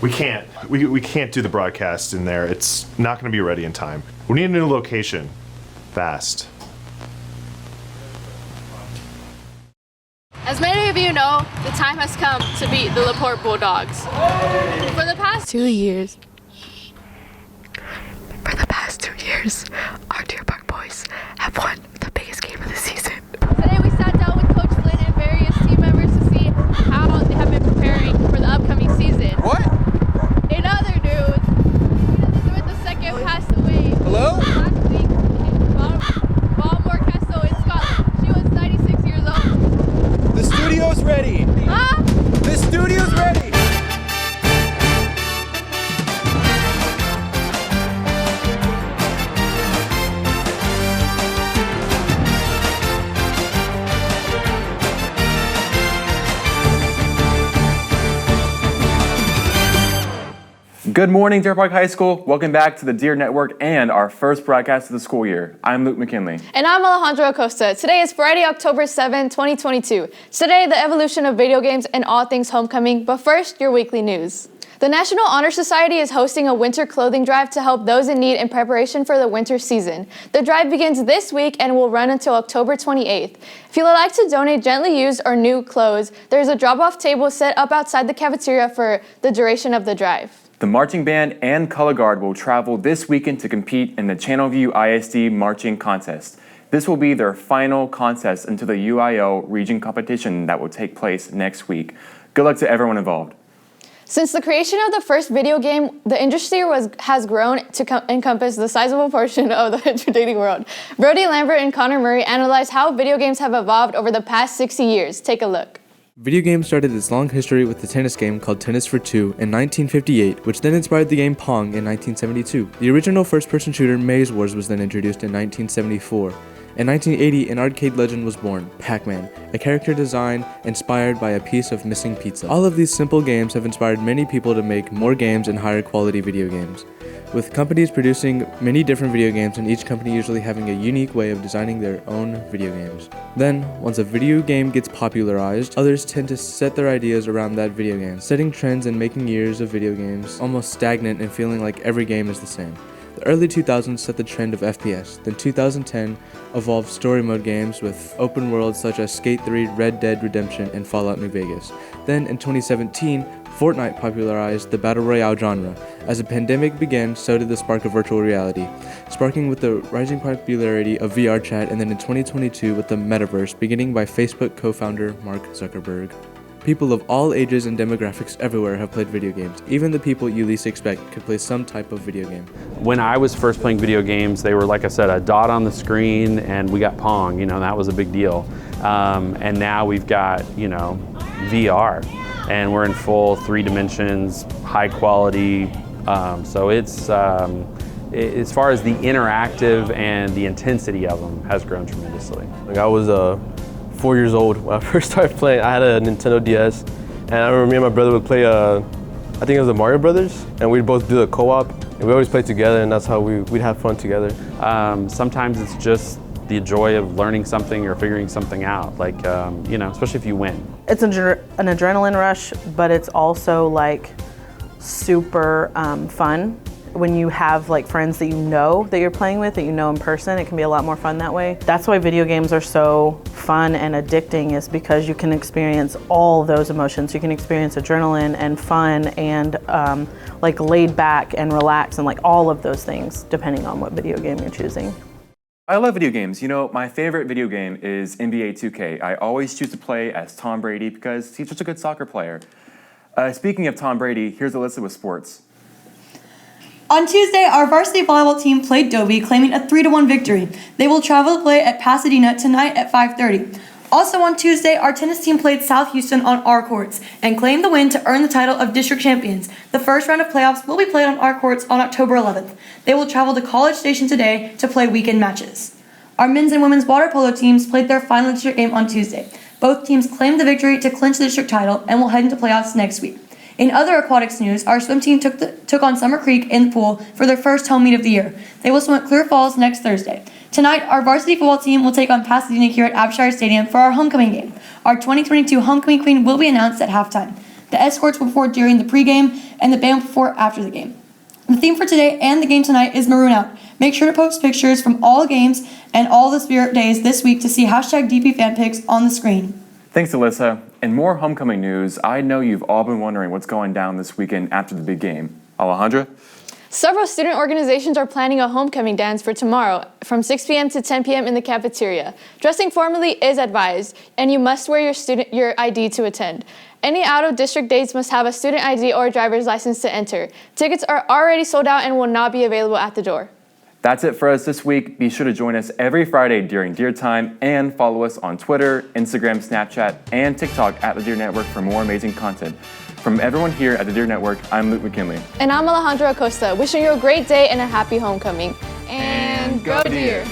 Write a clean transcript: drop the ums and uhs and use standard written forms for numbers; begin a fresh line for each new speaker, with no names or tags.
We can't do the broadcast in there. It's not going to be ready in time. We need a new location. Fast.
As many of you know, the time has come to beat the LaPorte Bulldogs. For the past 2 years, our Deer Park boys have won the biggest game of the season. Today we sat down with Coach Flynn and various team members to see how they have been preparing for the upcoming season.
What?
In other news, Elizabeth II passed away.
Hello?
Last week in Balmore Castle in Scotland. She was 96 years old.
The studio's ready.
Huh?
The studio's ready. Good morning, Deer Park High School. Welcome back to the Deer Network and our first broadcast of the school year. I'm Luke McKinley.
And I'm Alejandro Acosta. Today is Friday, October 7, 2022. Today, the evolution of video games and all things homecoming. But first, your weekly news. The National Honor Society is hosting a winter clothing drive to help those in need in preparation for the winter season. The drive begins this week and will run until October 28th. If you would like to donate gently used or new clothes, there's a drop-off table set up outside the cafeteria for the duration of the drive.
The marching band and color guard will travel this weekend to compete in the Channelview ISD Marching Contest. This will be their final contest until the UIL region competition that will take place next week. Good luck to everyone involved.
Since the creation of the first video game, the industry has grown to encompass the sizable portion of the entertaining world. Brody Lambert and Connor Murray analyzed how video games have evolved over the past 60 years. Take a look.
Video games started its long history with the tennis game called Tennis for Two in 1958, which then inspired the game Pong in 1972. The original first-person shooter Maze Wars was then introduced in 1974. In 1980, an arcade legend was born, Pac-Man, a character design inspired by a piece of missing pizza. All of these simple games have inspired many people to make more games and higher quality video games, with companies producing many different video games and each company usually having a unique way of designing their own video games. Then, once a video game gets popularized, others tend to set their ideas around that video game, setting trends and making years of video games almost stagnant and feeling like every game is the same. The early 2000s set the trend of FPS, then 2010 evolved story mode games with open worlds such as Skate 3, Red Dead Redemption, and Fallout New Vegas. Then in 2017, Fortnite popularized the Battle Royale genre. As the pandemic began, so did the spark of virtual reality, sparking with the rising popularity of VR chat, and then in 2022 with the metaverse, beginning by Facebook co-founder Mark Zuckerberg. People of all ages and demographics everywhere have played video games. Even the people you least expect could play some type of video game.
When I was first playing video games, they were, like I said, a dot on the screen, and we got Pong, that was a big deal. And now we've got, VR, and we're in full 3 dimensions, high quality. So it's, as far as the interactive and the intensity of them has grown tremendously.
I was 4 years old when I first started playing. I had a Nintendo DS, and I remember me and my brother would play, I think it was the Mario Brothers, and we'd both do a co-op, and we always played together, and that's how we'd have fun together.
Sometimes it's just the joy of learning something or figuring something out, especially if you win.
It's an adrenaline rush, but it's also super fun. When you have friends that that you're playing with, that in person, it can be a lot more fun that way. That's why video games are so fun and addicting, is because you can experience all those emotions. You can experience adrenaline and fun and laid back and relax and all of those things, depending on what video game you're choosing.
I love video games. My favorite video game is NBA 2K. I always choose to play as Tom Brady because he's such a good soccer player. Speaking of Tom Brady, here's Alyssa with sports.
On Tuesday, our varsity volleyball team played Dobie, claiming a 3-1 victory. They will travel to play at Pasadena tonight at 5:30. Also on Tuesday, our tennis team played South Houston on our courts and claimed the win to earn the title of district champions. The first round of playoffs will be played on our courts on October 11th. They will travel to College Station today to play weekend matches. Our men's and women's water polo teams played their final district game on Tuesday. Both teams claimed the victory to clinch the district title and will head into playoffs next week. In other aquatics news, our swim team took on Summer Creek in the pool for their first home meet of the year. They will swim at Clear Falls next Thursday. Tonight, our varsity football team will take on Pasadena here at Abshire Stadium for our homecoming game. Our 2022 homecoming queen will be announced at halftime. The escorts will perform during the pregame, and the band will perform after the game. The theme for today and the game tonight is Maroon Out. Make sure to post pictures from all games and all the Spirit Days this week to see hashtag DPFanPics on the screen.
Thanks, Alyssa. And more homecoming news, I know you've all been wondering what's going down this weekend after the big game. Alejandra?
Several student organizations are planning a homecoming dance for tomorrow from 6 p.m. to 10 p.m. in the cafeteria. Dressing formally is advised, and you must wear your ID to attend. Any out-of-district dates must have a student ID or driver's license to enter. Tickets are already sold out and will not be available at the door.
That's it for us this week. Be sure to join us every Friday during Deer Time and follow us on Twitter, Instagram, Snapchat, and TikTok at The Deer Network for more amazing content. From everyone here at The Deer Network, I'm Luke McKinley.
And I'm Alejandra Acosta, wishing you a great day and a happy homecoming. And go Deer!